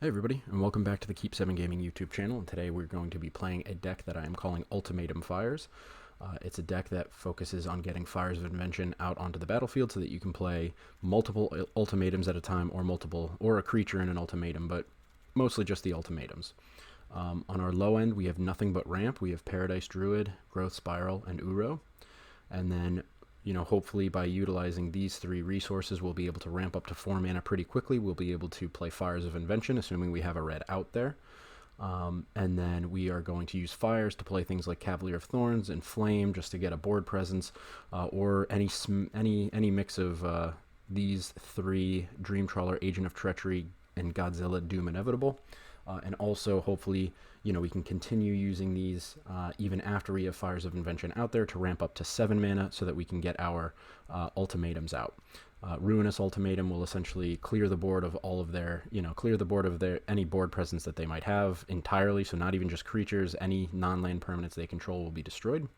Hey everybody, and welcome back to the Keep 7 Gaming YouTube channel, and today we're going to be playing a deck that I am calling Ultimatum Fires. It's a deck that focuses on getting Fires of Invention out onto the battlefield so that you can play multiple ultimatums at a time, or a creature in an ultimatum, but mostly just the ultimatums. On our low end, we have nothing but ramp. We have Paradise Druid, Growth Spiral, and Uro. And then, hopefully by utilizing these three resources, we'll be able to ramp up to 4 mana pretty quickly. We'll be able to play Fires of Invention, assuming we have a red out there. And then we are going to use fires to play things like Cavalier of Thorns and Flame just to get a board presence, or any mix of these three: Dream Trawler, Agent of Treachery, and Godzilla Doom Inevitable. And also, hopefully, we can continue using these even after we have Fires of Invention out there to ramp up to 7 mana so that we can get our ultimatums out. Ruinous Ultimatum will essentially clear the board of all of their, any board presence that they might have entirely, so not even just creatures, any non-land permanents they control will be destroyed.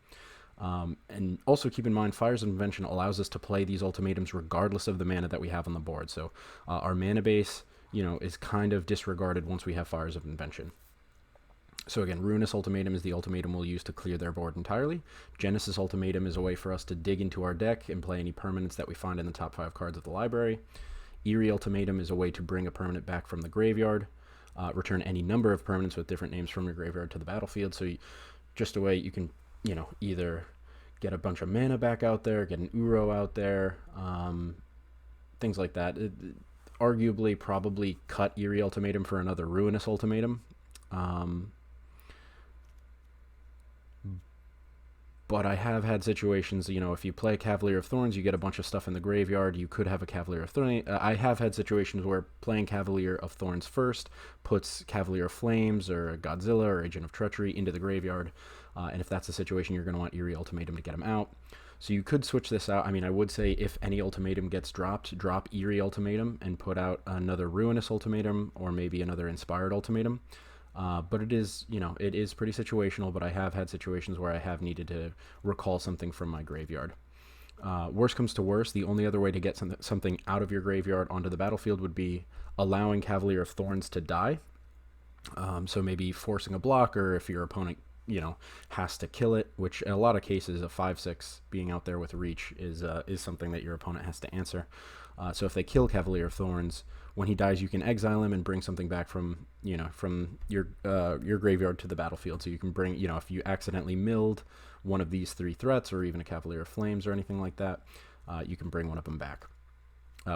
And also keep in mind, Fires of Invention allows us to play these ultimatums regardless of the mana that we have on the board, so our mana base, is kind of disregarded once we have Fires of Invention. So again, Ruinous Ultimatum is the ultimatum we'll use to clear their board entirely. Genesis Ultimatum is a way for us to dig into our deck and play any permanents that we find in the top 5 cards of the library. Eerie Ultimatum is a way to bring a permanent back from the graveyard. Return any number of permanents with different names from your graveyard to the battlefield. So just a way you can, either get a bunch of mana back out there, get an Uro out there, things like that. Arguably, probably cut Eerie Ultimatum for another Ruinous Ultimatum. But I have had situations, if you play Cavalier of Thorns, you get a bunch of stuff in the graveyard. You could have a Cavalier of Thorns. I have had situations where playing Cavalier of Thorns first puts Cavalier of Flames or a Godzilla or Agent of Treachery into the graveyard. And if that's the situation, you're going to want Eerie Ultimatum to get them out. So you could switch this out. I mean, I would say if any ultimatum gets dropped, drop Eerie Ultimatum and put out another Ruinous Ultimatum or maybe another Inspired Ultimatum. But it is, it is pretty situational, but I have had situations where I have needed to recall something from my graveyard. Worst comes to worst, the only other way to get something out of your graveyard onto the battlefield would be allowing Cavalier of Thorns to die. So maybe forcing a block, or if your opponent, has to kill it, which in a lot of cases a 5/6 being out there with reach is something that your opponent has to answer. So if they kill Cavalier of Thorns, when he dies, you can exile him and bring something back from your graveyard to the battlefield. So you can bring, if you accidentally milled one of these 3 threats, or even a Cavalier of Flames or anything like that, you can bring one of them back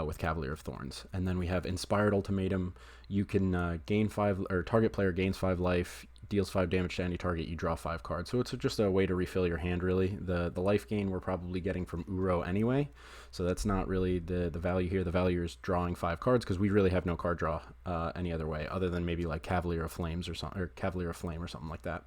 with Cavalier of Thorns. And then we have Inspired Ultimatum. You can gain 5, or target player gains 5 life, deals 5 damage to any target, you draw 5 cards. So it's just a way to refill your hand, really. The life gain we're probably getting from Uro anyway, so that's not really the value here. The value is drawing 5 cards, because we really have no card draw any other way, other than maybe like Cavalier of Flames or Cavalier of Flame or something like that.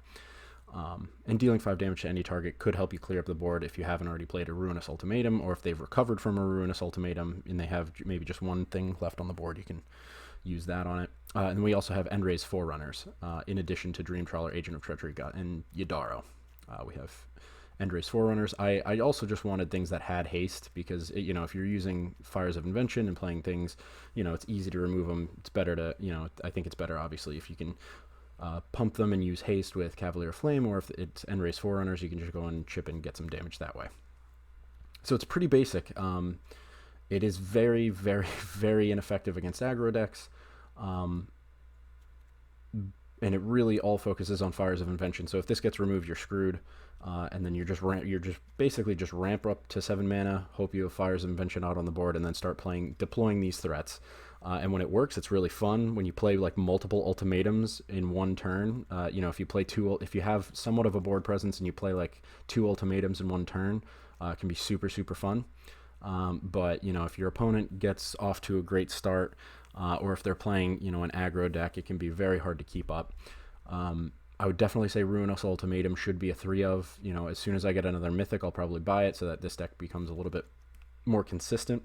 And dealing 5 damage to any target could help you clear up the board if you haven't already played a Ruinous Ultimatum, or if they've recovered from a Ruinous Ultimatum and they have maybe just one thing left on the board, you can use that on it. And we also have Endray's Forerunners, in addition to Dream Trawler, Agent of Treachery, and Yadaro. We have Endray's Forerunners. I also just wanted things that had haste, because if you're using Fires of Invention and playing things, it's easy to remove them. It's better to, I think it's better, obviously, if you can pump them and use haste with Cavalier Flame, or if it's Endray's Forerunners, you can just go and chip and get some damage that way. So it's pretty basic. It is very, very, very ineffective against aggro decks. And it really all focuses on Fires of Invention. So if this gets removed, you're screwed. And then you're just basically ramp up to 7 mana, hope you have Fires of Invention out on the board, and then start deploying these threats. And when it works, it's really fun. When you play like multiple ultimatums in one turn, if you have somewhat of a board presence and you play like 2 ultimatums in one turn, it can be super, super fun. But if your opponent gets off to a great start, or if they're playing an aggro deck, it can be very hard to keep up. I would definitely say Ruinous Ultimatum should be a 3 of. As soon as I get another Mythic, I'll probably buy it so that this deck becomes a little bit more consistent,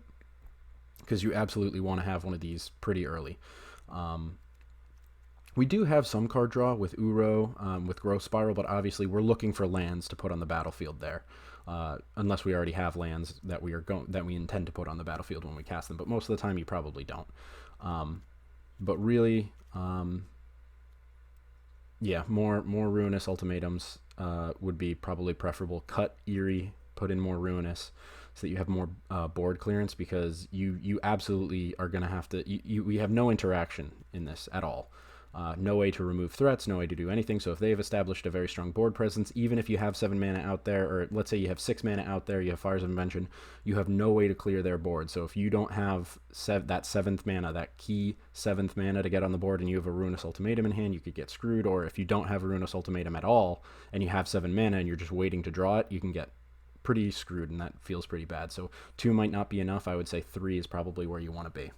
because you absolutely want to have one of these pretty early. We do have some card draw with Uro, with Growth Spiral, but obviously we're looking for lands to put on the battlefield there, unless we already have lands that we intend to put on the battlefield when we cast them. But most of the time, you probably don't. But really, yeah, more Ruinous Ultimatums would be probably preferable. Cut Eerie, put in more Ruinous, so that you have more board clearance, because you absolutely are going to have to. We have no interaction in this at all. No way to remove threats, no way to do anything. So if they have established a very strong board presence, even if you have 7 mana out there, or let's say you have 6 mana out there, you have Fires of Invention, you have no way to clear their board. So if you don't have that 7th mana, that key 7th mana to get on the board, and you have a Ruinous Ultimatum in hand, you could get screwed. Or if you don't have a Ruinous Ultimatum at all, and you have 7 mana and you're just waiting to draw it, you can get pretty screwed, and that feels pretty bad. So 2 might not be enough. I would say 3 is probably where you want to be.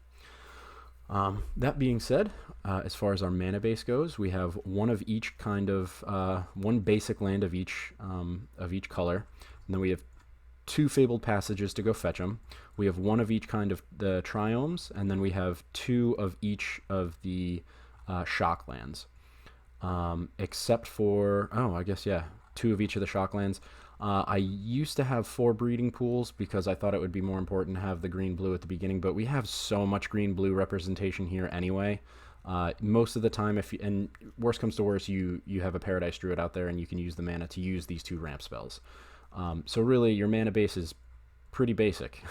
That being said, as far as our mana base goes, we have one of each kind of one basic land of each color, and then we have 2 Fabled Passages to go fetch them. We have one of each kind of the Triomes, and then we have 2 of each of the shock lands, except for I guess 2 of each of the shock lands. I used to have 4 breeding pools because I thought it would be more important to have the green-blue at the beginning, but we have so much green-blue representation here anyway. Most of the time, and worst comes to worst, you have a Paradise Druid out there, and you can use the mana to use these 2 ramp spells. So really, your mana base is pretty basic.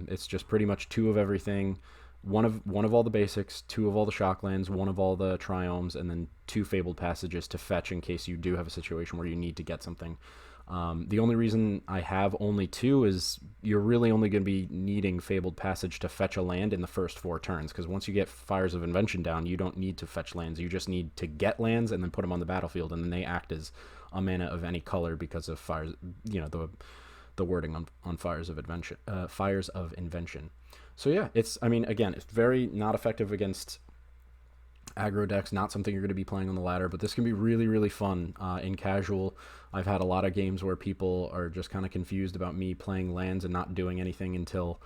It's just pretty much 2 of everything, one of all the basics, 2 of all the shocklands, 1 of all the triomes, and then 2 Fabled Passages to fetch in case you do have a situation where you need to get something. The only reason I have only 2 is you're really only going to be needing Fabled Passage to fetch a land in the first 4 turns, because once you get Fires of Invention down, you don't need to fetch lands. You just need to get lands and then put them on the battlefield, and then they act as a mana of any color because of fires. The wording on Fires of Invention. Fires of Invention. So yeah, it's very not effective against aggro decks, not something you're going to be playing on the ladder, but this can be really, really fun in casual. I've had a lot of games where people are just kind of confused about me playing lands and not doing anything until,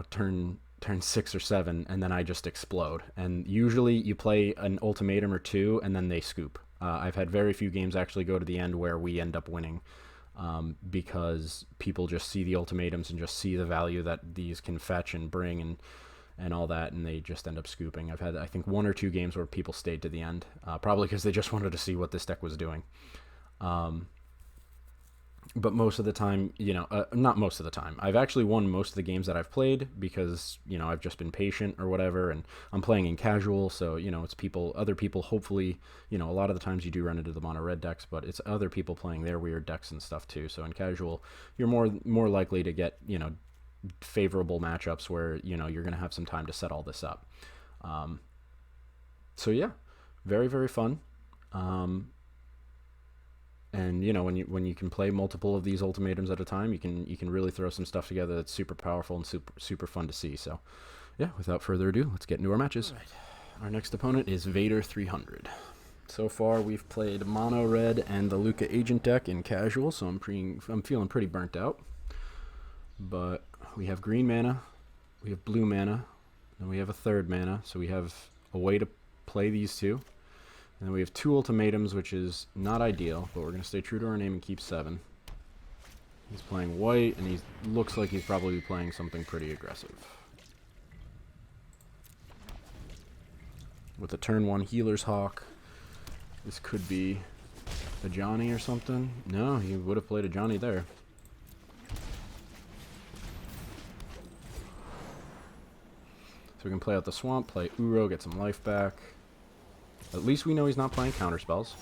turn 6 or 7, and then I just explode. And usually you play an ultimatum or 2, and then they scoop. I've had very few games actually go to the end where we end up winning, because people just see the ultimatums and just see the value that these can fetch and bring and all that, and they just end up scooping. I've had, I think, 1 or 2 games where people stayed to the end, probably because they just wanted to see what this deck was doing. But most of the time, not most of the time, I've actually won most of the games that I've played because, I've just been patient or whatever, and I'm playing in casual, so, it's other people, hopefully, a lot of the times you do run into the mono red decks, but it's other people playing their weird decks and stuff too. So in casual, you're more likely to get, favorable matchups where, you're going to have some time to set all this up. So yeah, very, very fun. And when you can play multiple of these ultimatums at a time, you can really throw some stuff together that's super powerful and super fun to see. So yeah, without further ado, let's get into our matches. All right. Our next opponent is Vader 300. So far we've played mono red and the Luca Agent deck in casual, so I'm feeling pretty burnt out. But we have green mana, we have blue mana, and we have a 3rd mana, so we have a way to play these 2. And then we have 2 ultimatums, which is not ideal, but we're going to stay true to our name and keep 7. He's playing white, and he looks like he's probably playing something pretty aggressive. With a turn 1 Healer's Hawk, this could be a Johnny or something. No, he would have played a Johnny there. So we can play out the swamp, play Uro, get some life back. At least we know he's not playing counterspells.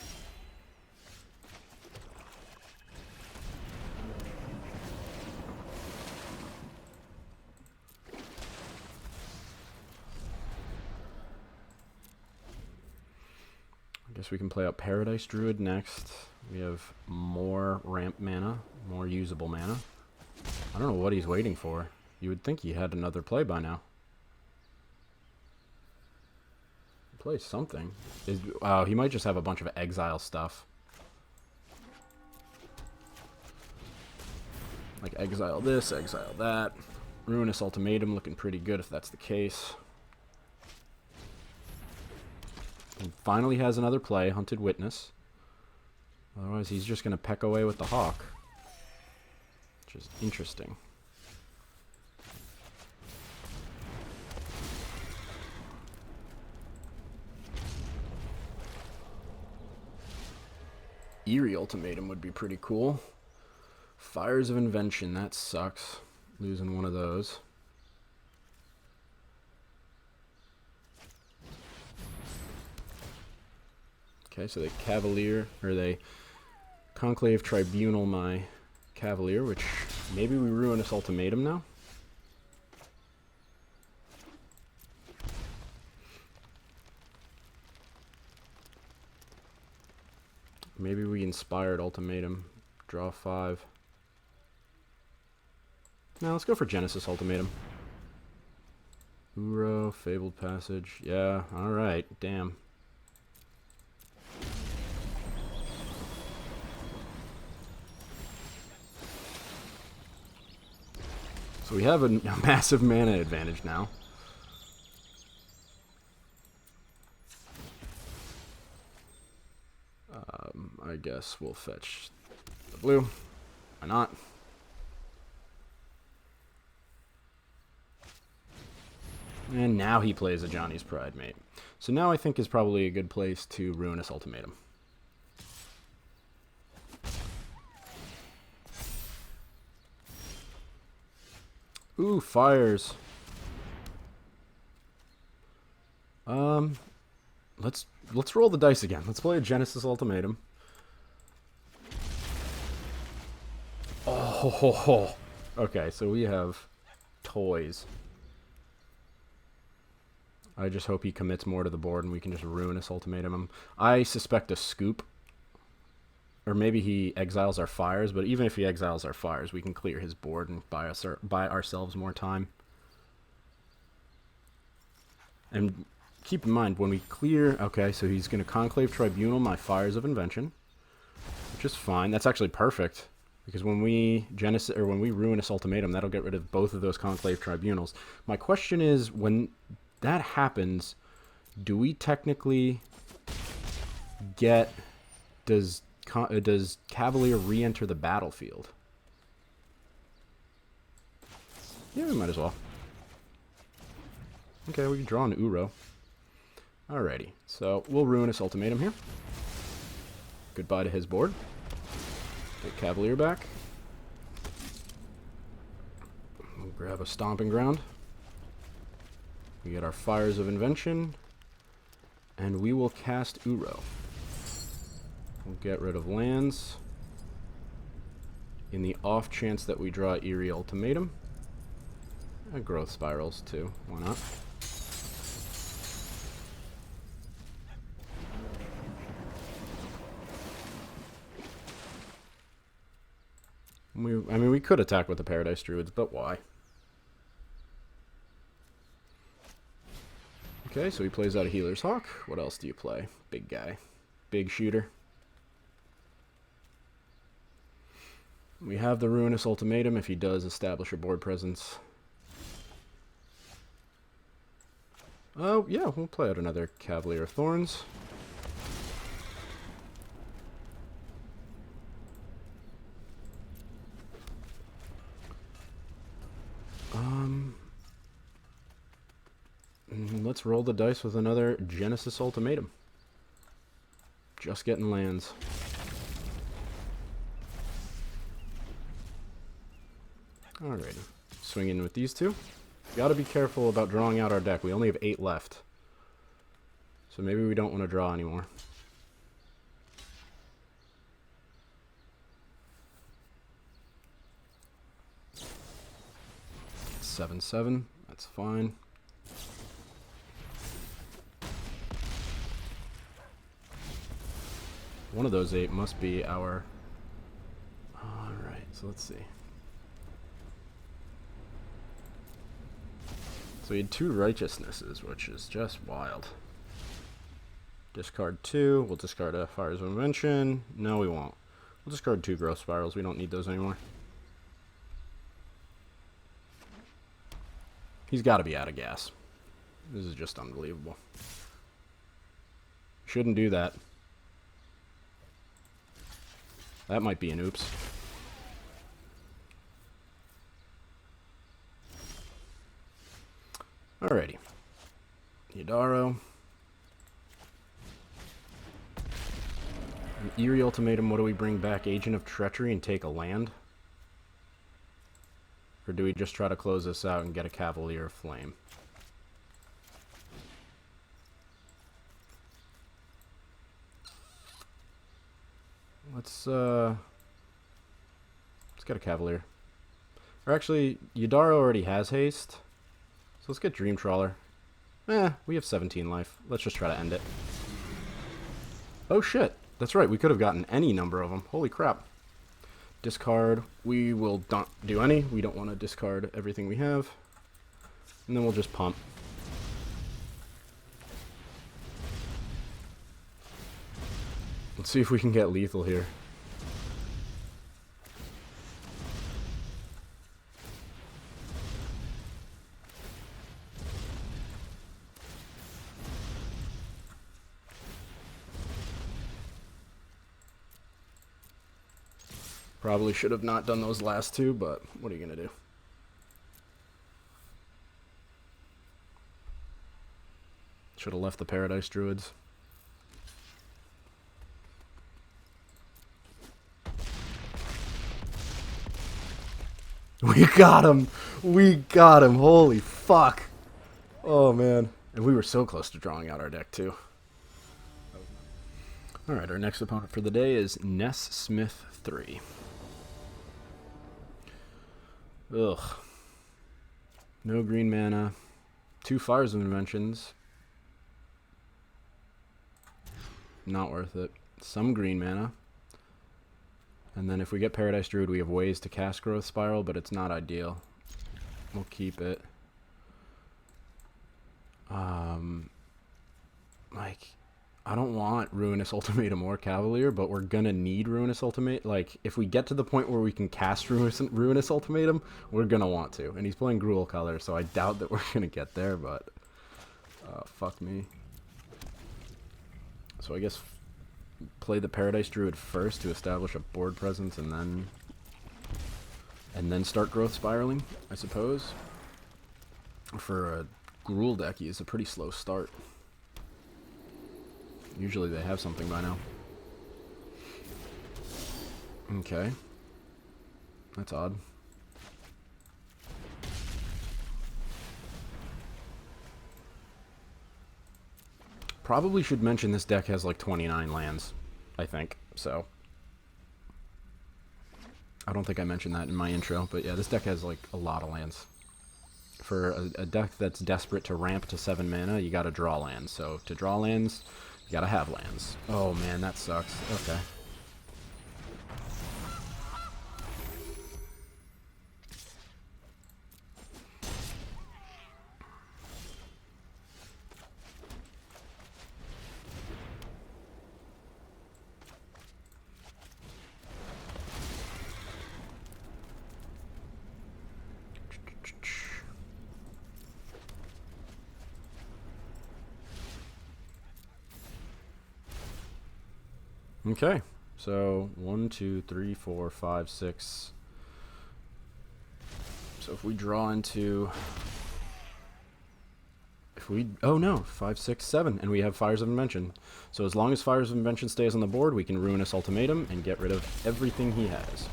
I guess we can play out Paradise Druid next. We have more ramp mana, more usable mana. I don't know what he's waiting for. You would think he had another play by now. Play something. He might just have a bunch of exile stuff. Like exile this, exile that. Ruinous Ultimatum looking pretty good if that's the case. And finally has another play, Hunted Witness. Otherwise he's just going to peck away with the Hawk. Which is interesting. Eerie Ultimatum would be pretty cool. Fires of Invention, that sucks. Losing one of those. Okay, so they Cavalier, or they Conclave Tribunal my Cavalier, which maybe we Ruinous Ultimatum now? Maybe we Inspired Ultimatum. Draw 5. Now let's go for Genesis Ultimatum. Uro, Fabled Passage. Yeah, alright, damn. So we have a massive mana advantage now. I guess we'll fetch the blue. Why not? And now he plays a Johnny's Pride Mate. So now I think is probably a good place to Ruinous Ultimatum. Ooh, fires. Let's roll the dice again. Let's play a Genesis Ultimatum. Oh, okay, so we have toys. I just hope he commits more to the board and we can just Ruinous Ultimatum him. I suspect a scoop. Or maybe he exiles our fires, but even if he exiles our fires, we can clear his board and buy ourselves more time. And keep in mind, when we clear... Okay, so he's going to Conclave Tribunal my Fires of Invention, which is fine. That's actually perfect, because when we Ruinous Ultimatum, that'll get rid of both of those Conclave Tribunals. My question is, when that happens, do we technically get... Does Cavalier re-enter the battlefield? Yeah, we might as well. Okay, we can draw an Uro. Alrighty, so we'll Ruinous Ultimatum here. Goodbye to his board. Take Cavalier back. We'll grab a Stomping Ground. We get our Fires of Invention. And we will cast Uro. We'll get rid of lands. In the off chance that we draw Eerie Ultimatum. And Growth Spirals too, why not? I mean, we could attack with the Paradise Druids, but why? Okay, so he plays out a Healer's Hawk. What else do you play? Big guy. Big shooter. We have the Ruinous Ultimatum if he does establish a board presence. Oh, yeah, we'll play out another Cavalier of Thorns. Let's roll the dice with another Genesis Ultimatum. Just getting lands. Alrighty. Swing in with these two. Gotta be careful about drawing out our deck. We only have 8 left. So maybe we don't want to draw anymore. It's 7/7. That's fine. One of those 8 must be our... Alright, so let's see. So we had 2 Righteousnesses, which is just wild. Discard 2. We'll discard a Fires of Invention. No, we won't. We'll discard 2 Growth Spirals. We don't need those anymore. He's got to be out of gas. This is just unbelievable. Shouldn't do that. That might be an oops. Alrighty. Yadaro. An Eerie Ultimatum, what do we bring back? Agent of Treachery and take a land? Or do we just try to close this out and get a Cavalier of Flame? Let's get a Cavalier. Or actually, Yudara already has haste. So let's get Dream Trawler. We have 17 life. Let's just try to end it. Oh shit. That's right, we could have gotten any number of them. Holy crap. Discard. We will not do any. We don't want to discard everything we have. And then we'll just pump. Let's see if we can get lethal here. Probably should have not done those last two, but what are you going to do? Should have left the Paradise Druids. We got him! We got him! Holy fuck! Oh, man. And we were so close to drawing out our deck, too. Alright, our next opponent for the day is Ness Smith 3. Ugh. No green mana. 2 Fires of Inventions. Not worth it. Some green mana. And then if we get Paradise Druid, we have ways to cast Growth Spiral, but it's not ideal. We'll keep it. Like, I don't want Ruinous Ultimatum or Cavalier, but we're gonna need Ruinous Ultimatum. Like, if we get to the point where we can cast Ruinous Ultimatum, we're gonna want to. And he's playing Gruul color, so I doubt that we're gonna get there, but... fuck me. So I guess play the Paradise Druid first to establish a board presence, and then start Growth Spiraling, I suppose. For a Gruul deck, it's a pretty slow start. Usually they have something by now. Okay. That's odd. Probably should mention this deck has like 29 lands, I think, so. I don't think I mentioned that in my intro, but yeah, this deck has like a lot of lands. For a deck that's desperate to ramp to 7 mana, you gotta draw lands. So to draw lands, you gotta have lands. Oh man, that sucks. Okay. Okay, so 1, 2, 3, 4, 5, 6. So if we draw into, oh no, 5, 6, 7, and we have Fires of Invention. So as long as Fires of Invention stays on the board, we can Ruinous Ultimatum and get rid of everything he has.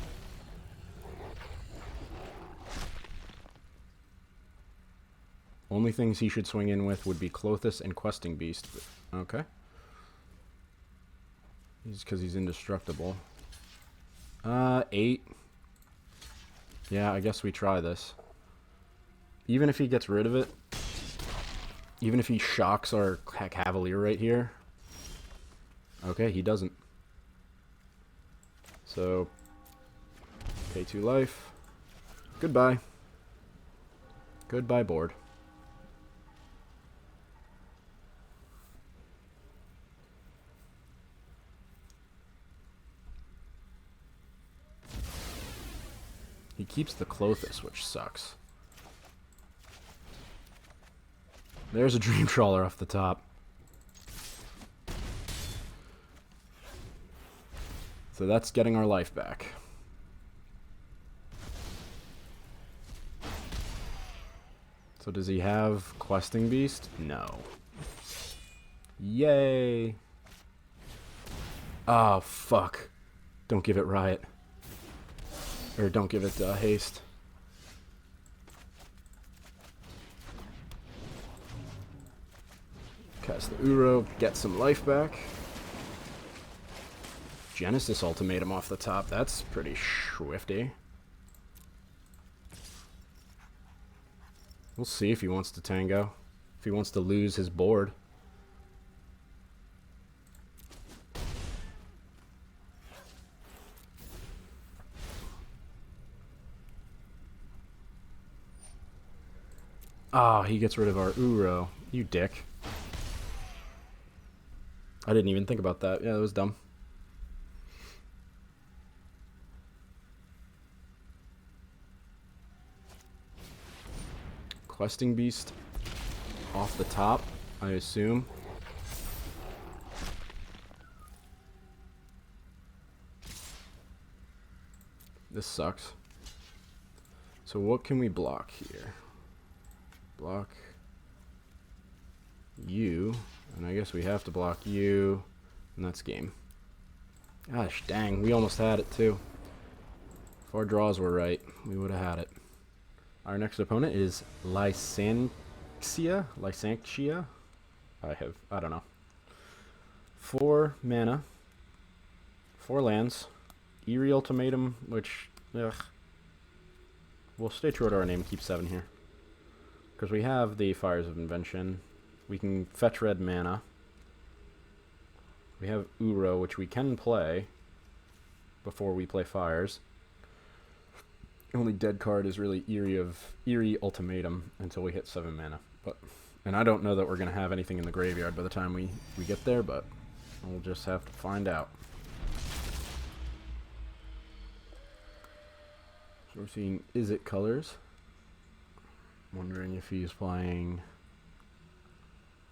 Only things he should swing in with would be Clothis and Questing Beast. Okay. Because he's indestructible. 8. Yeah, I guess we try this. Even if he gets rid of it, even if he shocks our Cavalier right here. Okay, he doesn't. So, pay 2 life. Goodbye. Goodbye, board. He keeps the Clothis, which sucks. There's a Dream Trawler off the top. So that's getting our life back. So does he have Questing Beast? No. Yay! Oh, fuck. Don't give it Riot. Or don't give it Haste. Cast the Uro, get some life back. Genesis Ultimatum off the top. That's pretty swifty. We'll see if he wants to tango. If he wants to lose his board. Ah, he gets rid of our Uro. You dick. I didn't even think about that. Yeah, that was dumb. Questing Beast off the top, I assume. This sucks. So what can we block here? Block you, and I guess we have to block you, and that's game. Gosh dang, we almost had it too. If our draws were right, we would have had it. Our next opponent is Lysanxia? I don't know. 4 mana, 4 lands, Eerie Ultimatum, which, ugh. We'll stay true to our name, keep 7 here. Because we have the Fires of Invention. We can fetch red mana. We have Uro, which we can play before we play Fires. The only dead card is really Eerie Ultimatum until we hit 7 mana. And I don't know that we're going to have anything in the graveyard by the time we get there, but we'll just have to find out. So we're seeing Izzet colors. Wondering if he's playing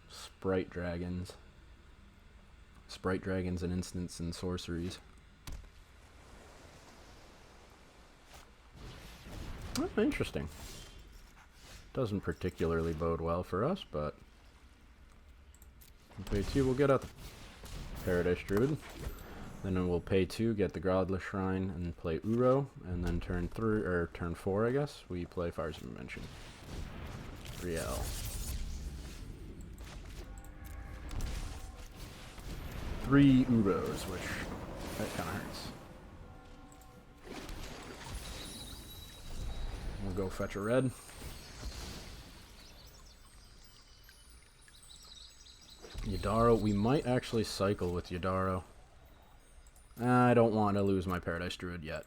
Sprite Dragons. Sprite Dragons and instants and sorceries. Oh, interesting. Doesn't particularly bode well for us, but we'll pay 2, we'll get out the Paradise Druid. Then we'll pay 2, get the Godless Shrine, and play Uro. And then turn 4, I guess, we play Fires of Invention. 3L. 3 Uros, which that kind of hurts. We'll go fetch a red. Yadaro, we might actually cycle with Yadaro. I don't want to lose my Paradise Druid yet.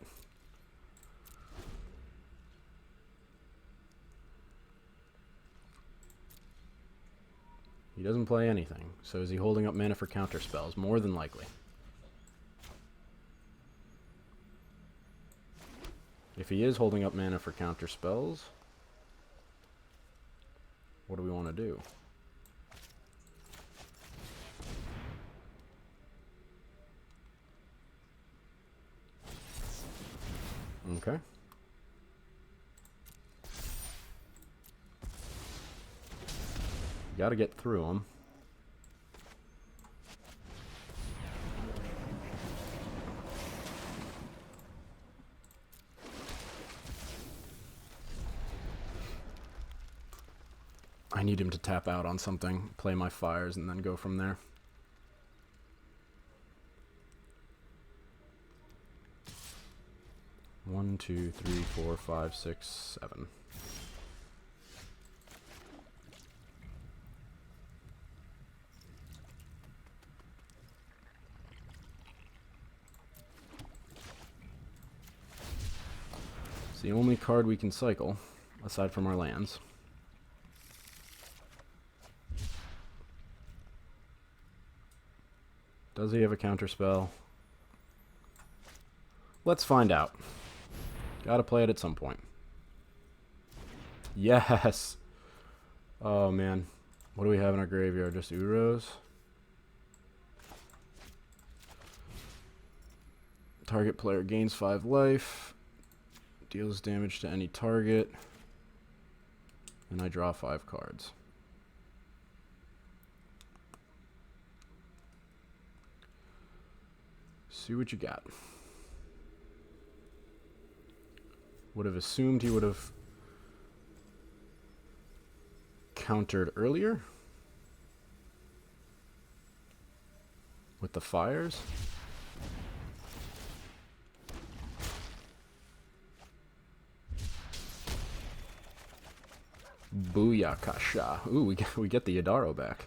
He doesn't play anything, so is he holding up mana for counter spells? More than likely. If he is holding up mana for counter spells, what do we want to do? Okay. Got to get through them. I need him to tap out on something, play my Fires, and then go from there. One, 2, 3, 4, 5, 6, 7. It's the only card we can cycle, aside from our lands. Does he have a counter spell? Let's find out. Gotta play it at some point. Yes! Oh man. What do we have in our graveyard? Just Uros? Target player gains 5 life. Deals damage to any target. And I draw 5 cards. See what you got. Would have assumed he would have countered earlier with the fires. Booyakasha. Ooh, we get the Yadaro back.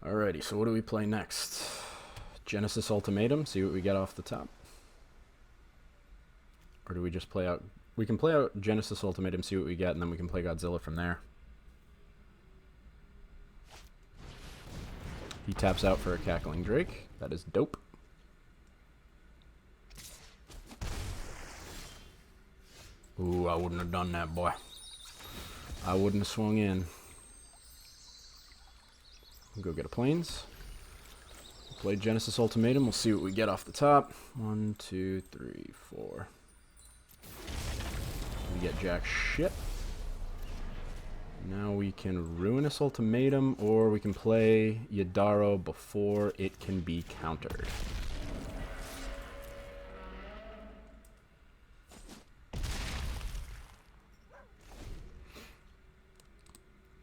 Alrighty, so what do we play next? Genesis Ultimatum, see what we get off the top. Or do we just play out... We can play out Genesis Ultimatum, see what we get, and then we can play Godzilla from there. He taps out for a Cackling Drake. That is dope. Ooh, I wouldn't have done that, boy. I wouldn't have swung in. We'll go get a Plains. Play Genesis Ultimatum. We'll see what we get off the top. 1, 2, 3, 4. We get jack shit. Now we can Ruinous Ultimatum, or we can play Yadaro before it can be countered.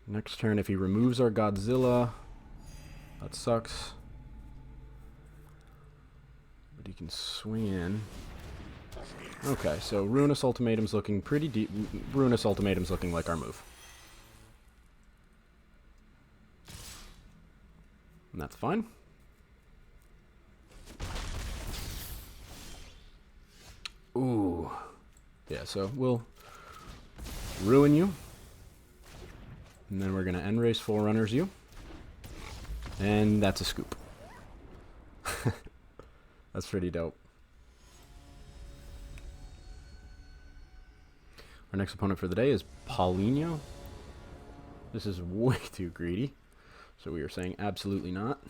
Next turn, if he removes our Godzilla, that sucks. But he can swing in. Okay, so Ruinous Ultimatum's looking pretty deep. Ruinous Ultimatum's looking like our move. And that's fine. Ooh. Yeah, so we'll ruin you. And then we're going to end race Forerunners you. And that's a scoop. That's pretty dope. Our next opponent for the day is Paulinho. This is way too greedy. So we are saying absolutely not.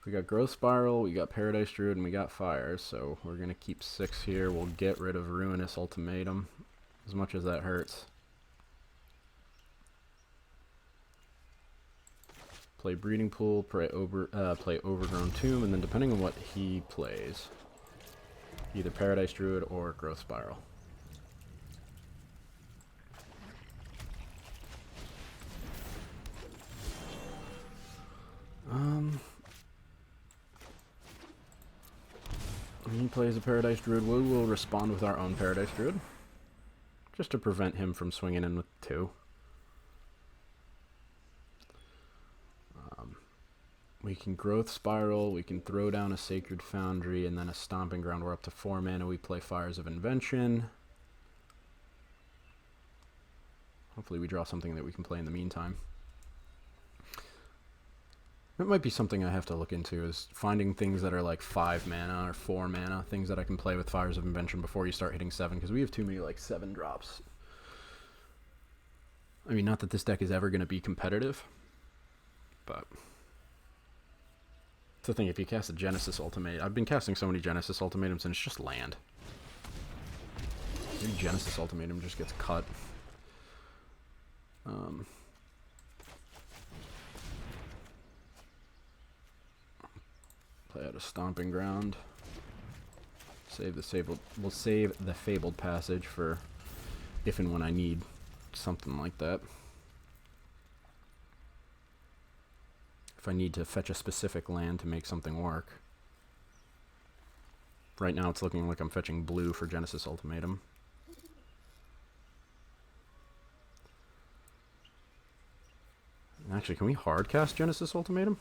We got Growth Spiral, we got Paradise Druid, and we got Fires. So we're going to keep 6 here. We'll get rid of Ruinous Ultimatum, as much as that hurts. Play Breeding Pool, play Overgrown Tomb, and then depending on what he plays, either Paradise Druid or Growth Spiral. When he plays a Paradise Druid, we will respond with our own Paradise Druid, just to prevent him from swinging in with 2. We can Growth Spiral, we can throw down a Sacred Foundry, and then a Stomping Ground. We're up to 4 mana, we play Fires of Invention. Hopefully we draw something that we can play in the meantime. That might be something I have to look into, is finding things that are like 5 mana or 4 mana, things that I can play with Fires of Invention before you start hitting 7, because we have too many like 7 drops. I mean, not that this deck is ever going to be competitive, but... the thing, if you cast a Genesis Ultimate, I've been casting so many Genesis Ultimatums and it's just land. Maybe Genesis Ultimatum just gets cut. Play out a Stomping Ground. We'll save the Fabled Passage for if and when I need something like that. If I need to fetch a specific land to make something work. Right now it's looking like I'm fetching blue for Genesis Ultimatum. Actually, can we hardcast Genesis Ultimatum?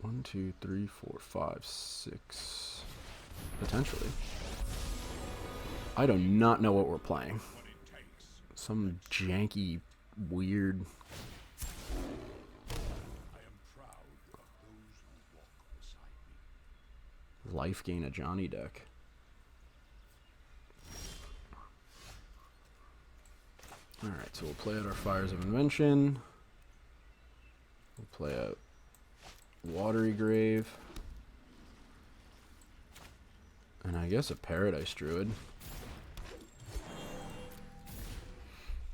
One, two, three, 4, 5, 6. Potentially. I do not know what we're playing. Some janky, weird... Life Gain a Johnny deck. Alright, so we'll play out our Fires of Invention. We'll play out Watery Grave. And I guess a Paradise Druid.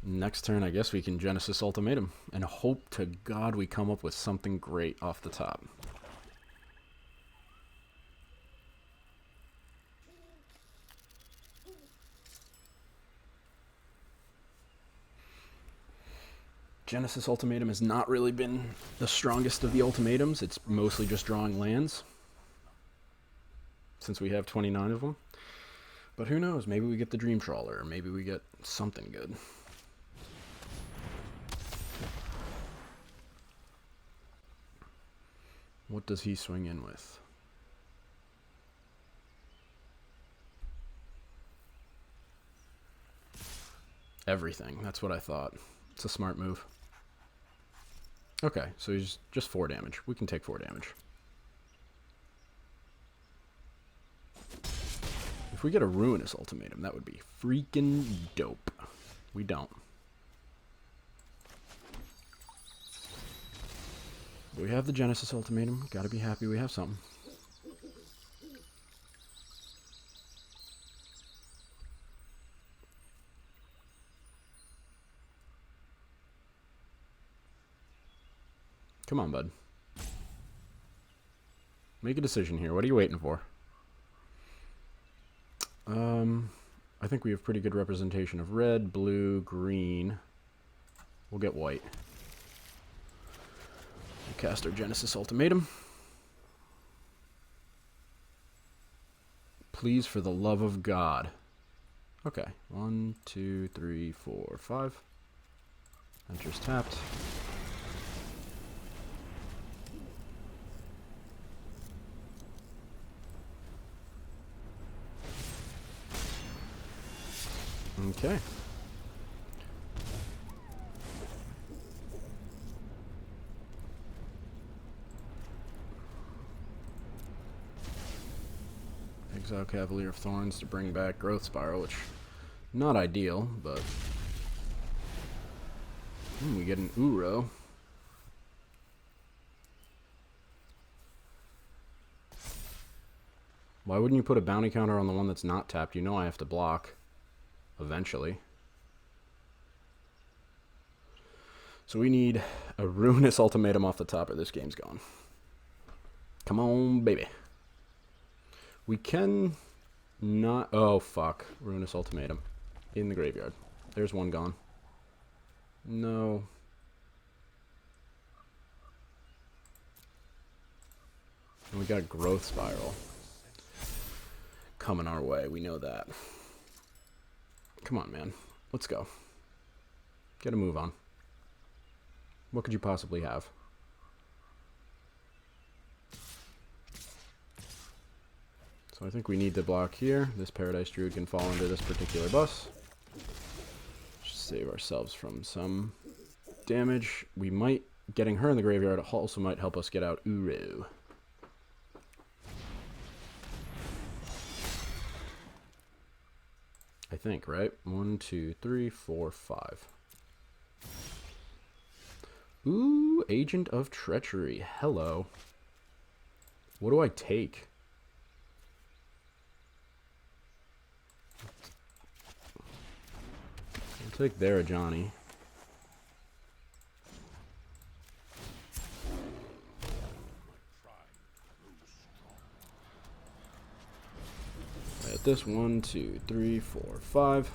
Next turn, I guess we can Genesis Ultimatum and hope to God we come up with something great off the top. Genesis Ultimatum has not really been the strongest of the ultimatums. It's mostly just drawing lands, since we have 29 of them. But who knows? Maybe we get the Dream Trawler, or maybe we get something good. What does he swing in with? Everything. That's what I thought. It's a smart move. Okay, so he's just 4 damage. We can take 4 damage. If we get a Ruinous Ultimatum, that would be freaking dope. We don't. We have the Genesis Ultimatum. Gotta be happy we have something. Come on, bud. Make a decision here. What are you waiting for? I think we have pretty good representation of red, blue, green. We'll get white. We'll cast our Genesis Ultimatum. Please, for the love of God. Okay. 1, 2, 3, 4, 5. Enters tapped. Okay. Exile Cavalier of Thorns to bring back Growth Spiral, which not ideal, but we get an Uro. Why wouldn't you put a bounty counter on the one that's not tapped? You know I have to block eventually. So we need a Ruinous Ultimatum off the top or this game's gone. Come on, baby. We can not... Oh, fuck. Ruinous Ultimatum. In the graveyard. There's one gone. No. And we got Growth Spiral coming our way. We know that. Come on, man. Let's go. Get a move on. What could you possibly have? So I think we need to block here. This Paradise Druid can fall into this particular bus. Just save ourselves from some damage. We might... Getting her in the graveyard also might help us get out Uro. I think, right? 1, 2, 3, 4, 5. Ooh, Agent of Treachery. Hello. What do I take? I'll take there, Johnny. At this 1, 2, 3, 4, 5.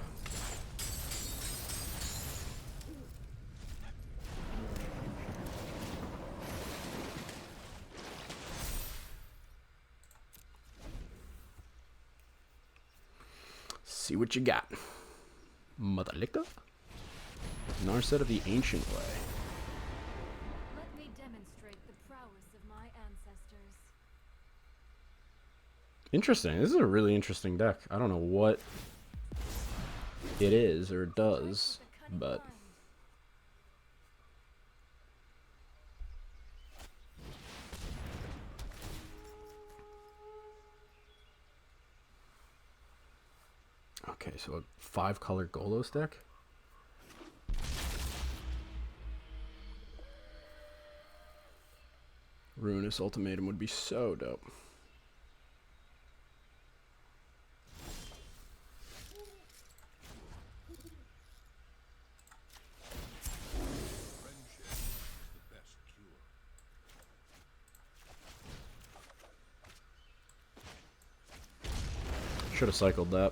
See what you got. Mother liquor? Narset of the Ancient Way. Let me demonstrate the prowess of my ancestors. Interesting. This is a really interesting deck. I don't know what it is or does, but... Okay, so a 5-color Golos deck? Ruinous Ultimatum would be so dope. Should have cycled that.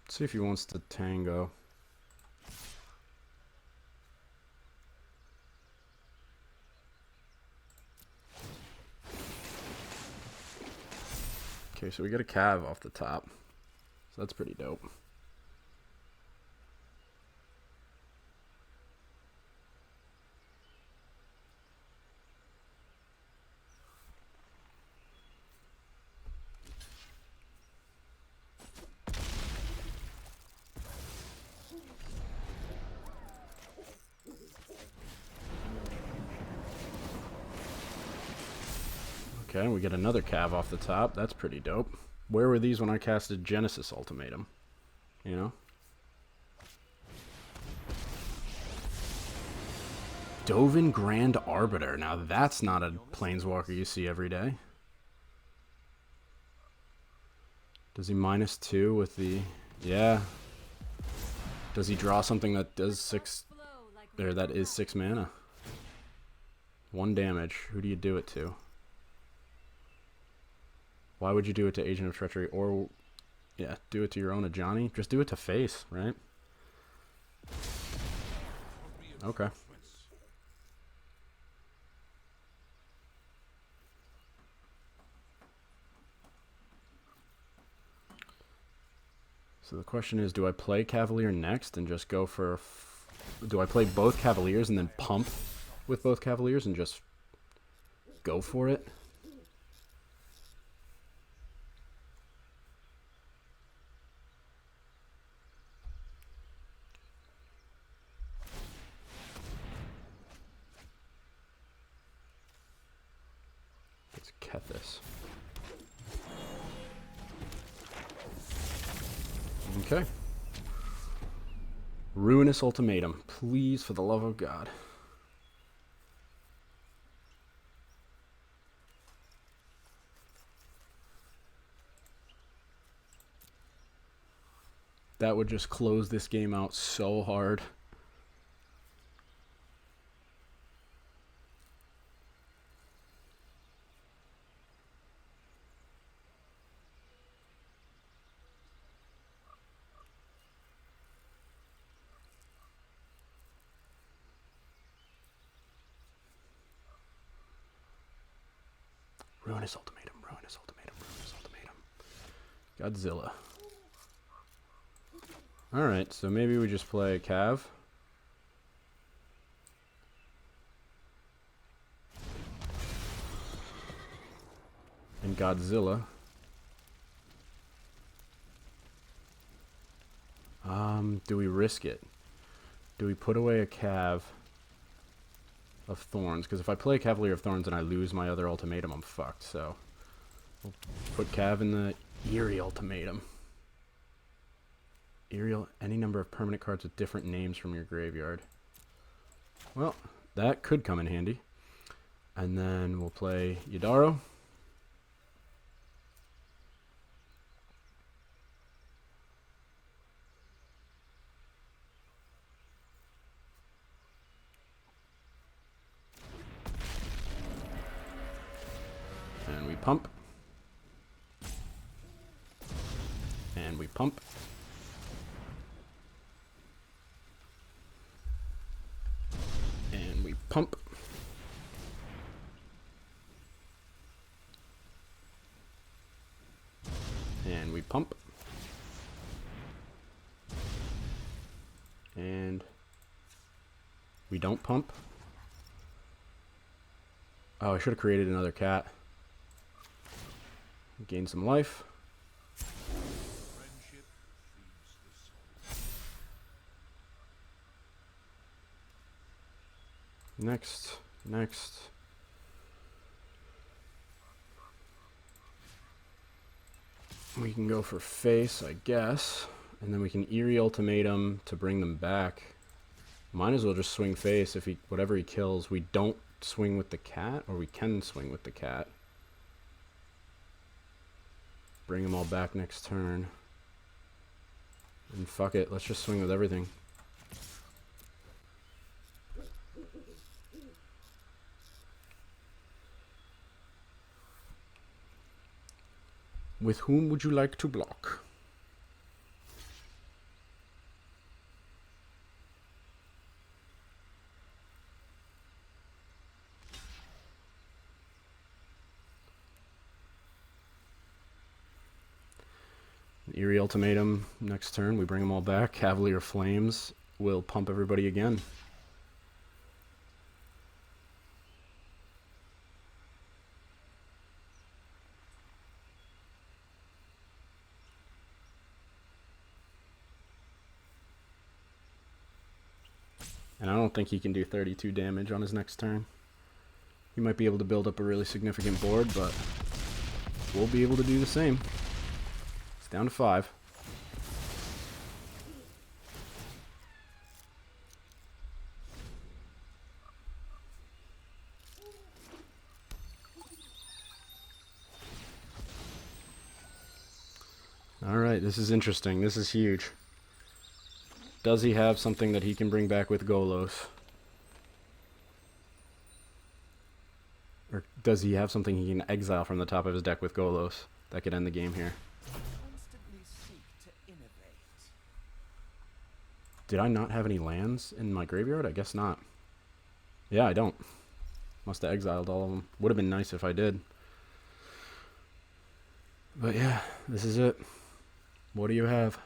Let's see if he wants to tango. Okay, so we get a cav off the top. So that's pretty dope. Okay, we get another cav off the top. That's pretty dope. Where were these when I casted Genesis Ultimatum? You know? Dovin Grand Arbiter. Now that's not a planeswalker you see every day. Does he -2 with the... Yeah. Does he draw something that does 6... Or that is 6 mana? 1 damage. Who do you do it to? Why would you do it to Agent of Treachery? Or, yeah, do it to your own Ajani? Just do it to face, right? Okay. So the question is, do I play Cavalier next and just go for... Do I play both Cavaliers and then pump with both Cavaliers and just go for it? Let's cut this. Okay. Ruinous Ultimatum. Please, for the love of God. That would just close this game out so hard. Ruinous Ultimatum, Ruinous Ultimatum, Ruinous Ultimatum. Godzilla. Alright, so maybe we just play Cav. And Godzilla. Do we risk it? Do we put away a Cav of Thorns? Because if I play Cavalier of Thorns and I lose my other ultimatum, I'm fucked. So we'll put Cav in the Eerie Ultimatum. Eerie, any number of permanent cards with different names from your graveyard. Well, that could come in handy. And then we'll play Yadaro. And we pump. And we pump. And we pump. And we pump. And we don't pump. Oh, I should have created another cat. Gain some life. Next. We can go for face, I guess. And then we can Eerie Ultimatum to bring them back. Might as well just swing face. If he, whatever he kills, we don't swing with the cat, or we can swing with the cat. Bring them all back next turn. And fuck it, let's just swing with everything. With whom would you like to block? Eerie Ultimatum next turn. We bring them all back. Cavalier Flames will pump everybody again. And I don't think he can do 32 damage on his next turn. He might be able to build up a really significant board, but we'll be able to do the same. It's down to 5. Alright, this is interesting. This is huge. Does he have something that he can bring back with Golos? Or does he have something he can exile from the top of his deck with Golos that could end the game here? Did I not have any lands in my graveyard? I guess not. Yeah, I don't. Must have exiled all of them. Would have been nice if I did. But yeah, this is it. What do you have?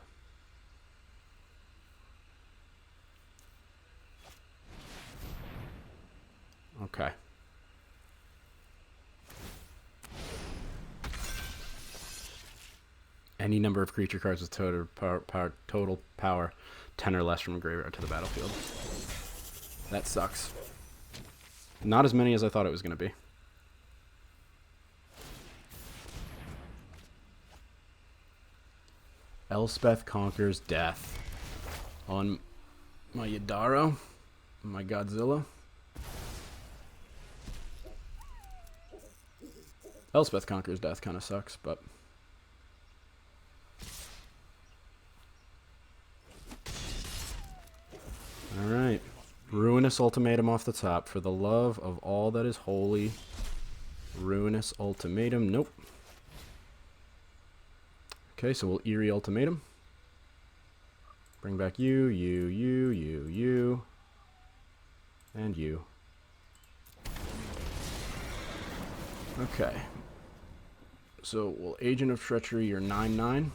Okay. Any number of creature cards with total power 10 or less from a graveyard to the battlefield. That sucks. Not as many as I thought it was going to be. Elspeth conquers death on my Yadaro, my Godzilla. Elspeth conquers death kind of sucks, but alright. Ruinous Ultimatum off the top. For the love of all that is holy. Ruinous Ultimatum. Nope. Okay, so we'll Eerie Ultimatum. Bring back you, and you. Okay. So we'll Agent of Treachery your 9/9.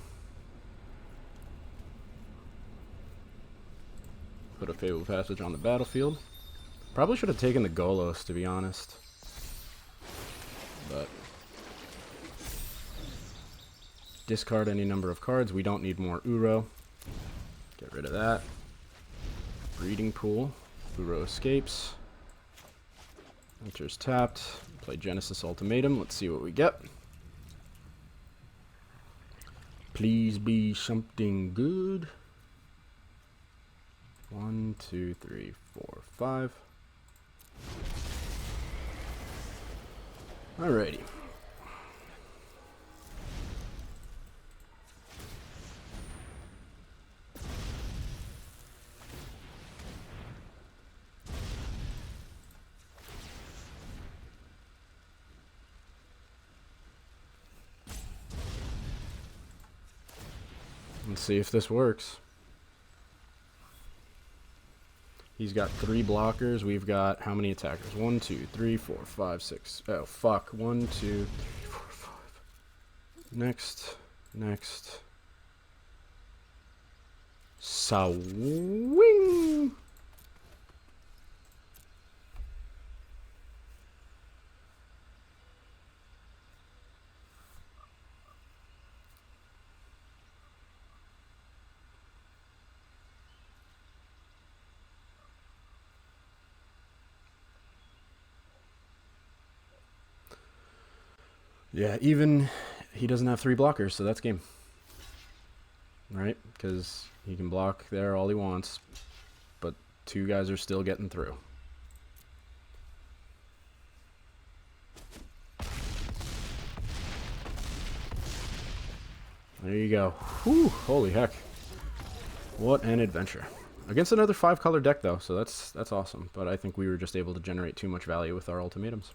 Put a Fabled Passage on the battlefield. Probably should have taken the Golos, to be honest. But discard any number of cards. We don't need more Uro. Get rid of that. Breeding Pool. Uro escapes. Enters tapped. Play Genesis Ultimatum. Let's see what we get. Please be something good. 1, 2, 3, 4, 5. Alrighty. Let's see if this works. He's got 3 blockers. We've got how many attackers? 1, 2, 3, 4, 5, 6. Oh, fuck. 1, 2, 3, 4, 5. Next. Next. Swing. Yeah, even he doesn't have 3 blockers, so that's game. Right? Because he can block there all he wants, but 2 guys are still getting through. There you go. Whew, holy heck. What an adventure. Against another 5-color deck, though, so that's awesome. But I think we were just able to generate too much value with our ultimatums.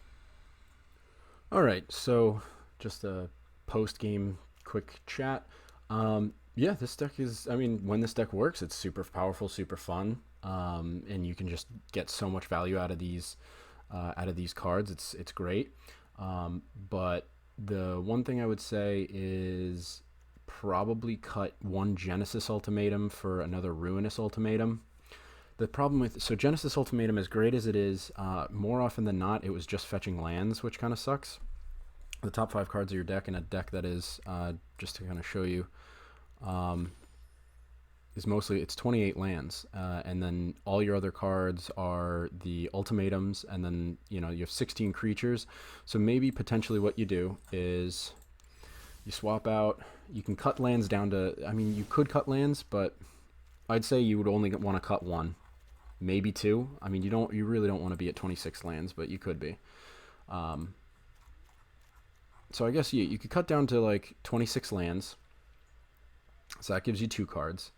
Alright, so just a post-game quick chat. Yeah, this deck is. I mean, when this deck works, it's super powerful, super fun, and you can just get so much value out of these cards. It's great. But the one thing I would say is probably cut one Genesis Ultimatum for another Ruinous Ultimatum. The problem with Genesis Ultimatum, as great as it is, more often than not, it was just fetching lands, which kind of sucks. The top 5 cards of your deck in a deck that is just to kind of show you is mostly it's 28 lands, and then all your other cards are the ultimatums, and then you have 16 creatures. So maybe potentially what you do is you swap out. You can cut lands down to. I mean, you could cut lands, but I'd say you would only want to cut one, maybe two. I mean, you really don't want to be at 26 lands, but you could be. So I guess you could cut down to like 26 lands. So that gives you 2 cards.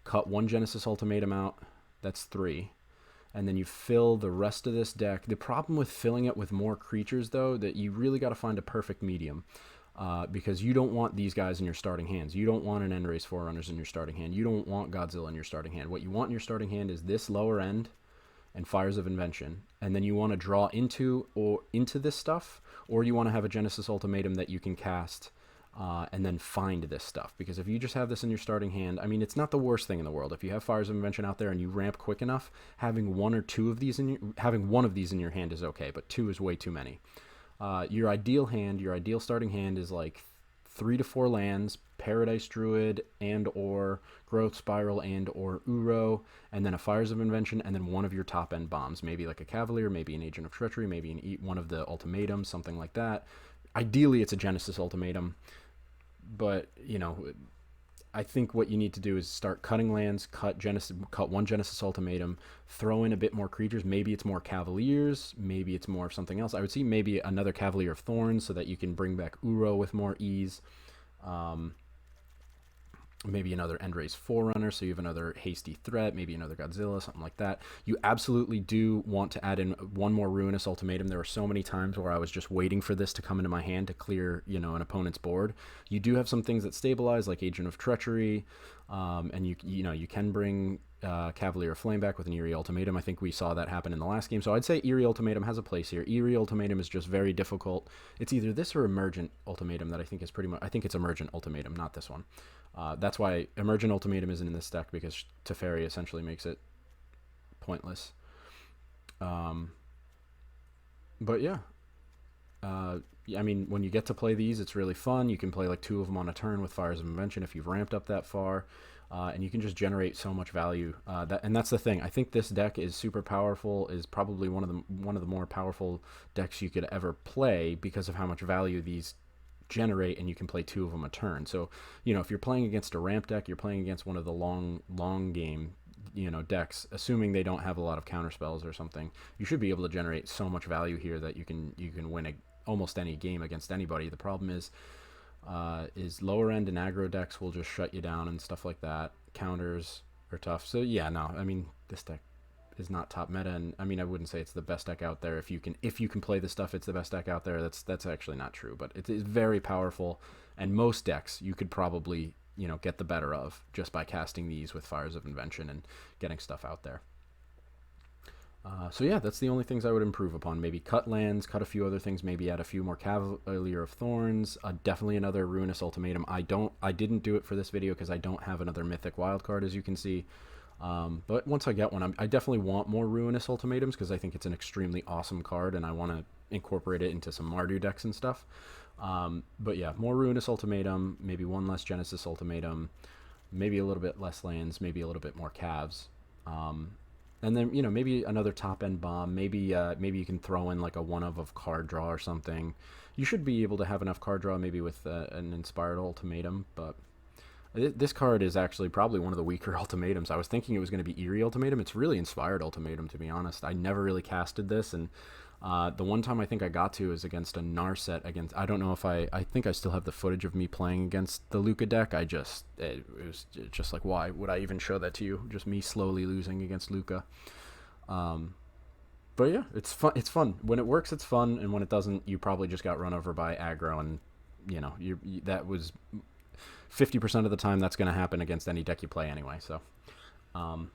Cut one Genesis Ultimatum out. That's 3. And then you fill the rest of this deck. The problem with filling it with more creatures, though, that you really got to find a perfect medium. Because you don't want these guys in your starting hands. You don't want an Endrace Forerunners in your starting hand. You don't want Godzilla in your starting hand. What you want in your starting hand is this lower end and Fires of Invention. And then you want to draw into this stuff, or you want to have a Genesis Ultimatum that you can cast and then find this stuff. Because if you just have this in your starting hand, I mean, it's not the worst thing in the world. If you have Fires of Invention out there and you ramp quick enough, having one of these in your hand is okay, but 2 is way too many. Your ideal starting hand is like 3 to 4 lands, Paradise Druid and or Growth Spiral and or Uro, and then a Fires of Invention, and then one of your top end bombs, maybe like a Cavalier, maybe an Agent of Treachery, maybe one of the Ultimatums, something like that. Ideally, it's a Genesis Ultimatum, but I think what you need to do is start cutting lands, cut one Genesis Ultimatum, throw in a bit more creatures. Maybe it's more Cavaliers, maybe it's more of something else. I would see maybe another Cavalier of Thorns so that you can bring back Uro with more ease. Maybe another Endrace Forerunner, so you have another hasty threat, maybe another Godzilla, something like that. You absolutely do want to add in one more Ruinous Ultimatum. There were so many times where I was just waiting for this to come into my hand to clear, an opponent's board. You do have some things that stabilize, like Agent of Treachery, and you can bring Cavalier of Flame back with an Eerie Ultimatum. I think we saw that happen in the last game. So I'd say Eerie Ultimatum has a place here. Eerie Ultimatum is just very difficult. It's either this or Emergent Ultimatum that I think is I think it's Emergent Ultimatum, not this one. That's why Emergent Ultimatum isn't in this deck, because Teferi essentially makes it pointless. But yeah. I mean, when you get to play these, it's really fun. You can play like 2 of them on a turn with Fires of Invention if you've ramped up that far. And you can just generate so much value. And that's the thing. I think this deck is super powerful. Is probably one of the more powerful decks you could ever play because of how much value these generate, and you can play 2 of them a turn. So if you're playing against a ramp deck, you're playing against one of the long game decks, assuming they don't have a lot of counter spells or something, you should be able to generate so much value here that you can win almost any game against anybody. The problem is lower end and aggro decks will just shut you down and stuff like that. Counters are tough. So yeah, no, I mean, this deck is not top meta, and I mean, I wouldn't say it's the best deck out there. If you can play this stuff, it's the best deck out there. That's actually not true, but it is very powerful, and most decks you could probably get the better of just by casting these with Fires of Invention and getting stuff out there. So yeah, that's the only things I would improve upon. Maybe cut lands, cut a few other things, maybe add a few more Cavalier of Thorns, definitely another Ruinous Ultimatum. I didn't do it for this video because I don't have another Mythic Wildcard, as you can see. But once I get one, I definitely want more Ruinous Ultimatums because I think it's an extremely awesome card, and I want to incorporate it into some Mardu decks and stuff. But yeah, more Ruinous Ultimatum, maybe one less Genesis Ultimatum, maybe a little bit less lands, maybe a little bit more Cavs. And then maybe another top end bomb. Maybe you can throw in like a one of card draw or something. You should be able to have enough card draw maybe with an Inspired Ultimatum, but this card is actually probably one of the weaker ultimatums. I was thinking it was going to be Eerie Ultimatum. It's really Inspired Ultimatum, to be honest. I never really casted this, and the one time I think I got to is against a Narset against. I don't know if I think I still have the footage of me playing against the Luca deck. It was just like, why would I even show that to you? Just me slowly losing against Luca. But yeah, it's fun. It's fun when it works. It's fun, and when it doesn't, you probably just got run over by aggro, and that was 50% of the time that's going to happen against any deck you play anyway. So, or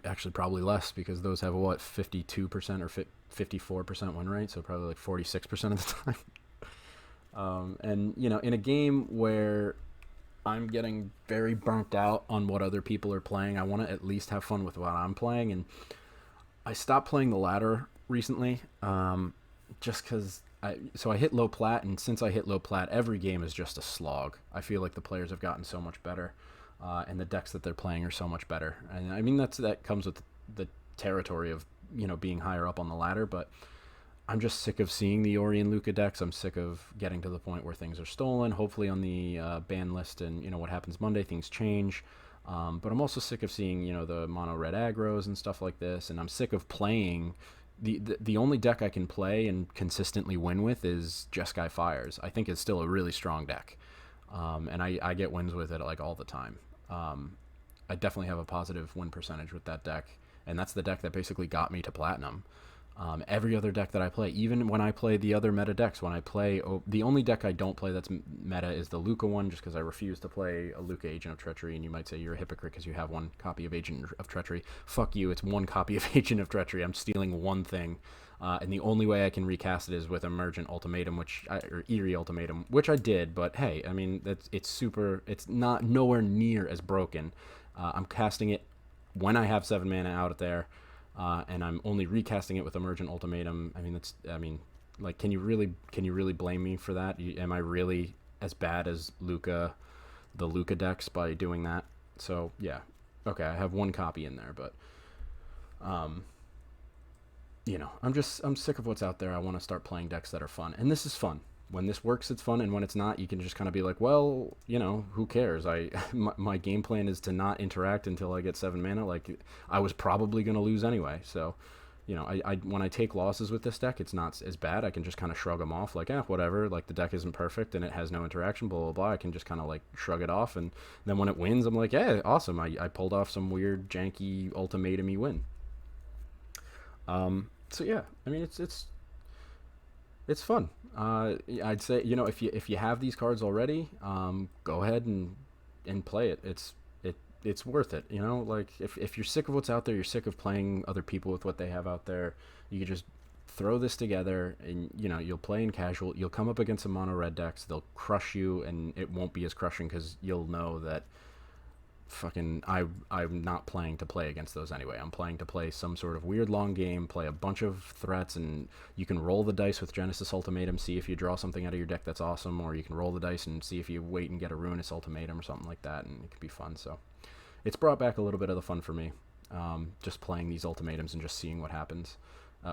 actually probably less because those have a, what, 52% or 54% win rate, so probably like 46% of the time. And you know, in a game where I'm getting very burnt out on what other people are playing, I want to at least have fun with what I'm playing, and I stopped playing the ladder recently, just because I hit low plat, and since I hit low plat, every game is just a slog. I feel like the players have gotten so much better, and the decks that they're playing are so much better. And I mean that comes with the territory of, you know, being higher up on the ladder, but I'm just sick of seeing the Ori and Luca decks. I'm sick of getting to the point where things are stolen. Hopefully on the ban list and, you know, what happens Monday, things change. But I'm also sick of seeing, you know, the mono red aggros and stuff like this. And I'm sick of playing. The only deck I can play and consistently win with is Jeskai Fires. I think it's still a really strong deck. And I get wins with it like all the time. I definitely have a positive win percentage with that deck. And that's the deck that basically got me to Platinum. Every other deck that I play, even when I play the other meta decks, when I play, the only deck I don't play that's meta is the Luca one, just because I refuse to play a Luca Agent of Treachery, and you might say you're a hypocrite because you have one copy of Agent of Treachery. Fuck you, it's one copy of Agent of Treachery. I'm stealing one thing, and the only way I can recast it is with Emergent Ultimatum, or Eerie Ultimatum, which I did, but hey, I mean, it's not nowhere near as broken. I'm casting it when I have 7 mana out there. And I'm only recasting it with Emergent Ultimatum. Like, can you really blame me for that? Am I really as bad as the Luca decks by doing that? So yeah, okay, I have one copy in there, but you know, I'm sick of what's out there. I want to start playing decks that are fun, and this is fun. When this works, it's fun, and when it's not, you can just kind of be like, well, you know, who cares? My game plan is to not interact until I get 7 mana. Like, I was probably going to lose anyway, so, you know, I when I take losses with this deck, it's not as bad. I can just kind of shrug them off, like, whatever. Like, the deck isn't perfect, and it has no interaction, blah, blah, blah. I can just kind of, like, shrug it off, and then when it wins, I'm like, yeah, awesome. I pulled off some weird, janky, ultimatum-y win. So, yeah, I mean, it's fun. I'd say, you know, if you have these cards already, go ahead and play it. It's worth it. You know, like if you're sick of what's out there, you're sick of playing other people with what they have out there. You can just throw this together, and you know, you'll play in casual. You'll come up against some mono red decks. They'll crush you, and it won't be as crushing because you'll know that I'm not playing to play against those anyway. I'm playing to play some sort of weird long game, play a bunch of threats, and you can roll the dice with Genesis Ultimatum, see if you draw something out of your deck that's awesome, or you can roll the dice and see if you wait and get a Ruinous Ultimatum or something like that, and it can be fun. So it's brought back a little bit of the fun for me, just playing these ultimatums and just seeing what happens.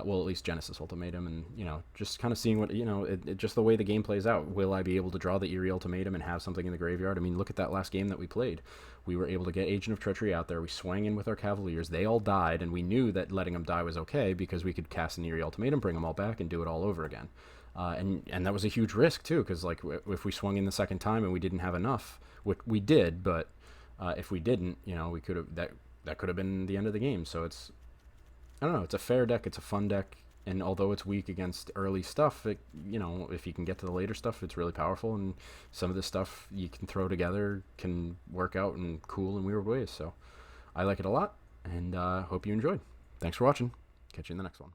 Well, at least Genesis Ultimatum, and you know, just kind of seeing what, you know, just the way the game plays out. Will I be able to draw the Eerie Ultimatum and have something in the graveyard? I mean, look at that last game that we played. We were able to get Agent of Treachery out there. We swang in with our Cavaliers. They all died, and we knew that letting them die was okay because we could cast an Eerie Ultimatum, bring them all back, and do it all over again. And that was a huge risk too, because like if we swung in the second time and we didn't have enough, which we did, but if we didn't, you know, we could have that could have been the end of the game. So I don't know. It's a fair deck. It's a fun deck. And although it's weak against early stuff, you know, if you can get to the later stuff, it's really powerful. And some of the stuff you can throw together can work out in cool and weird ways. So I like it a lot, and hope you enjoyed. Thanks for watching. Catch you in the next one.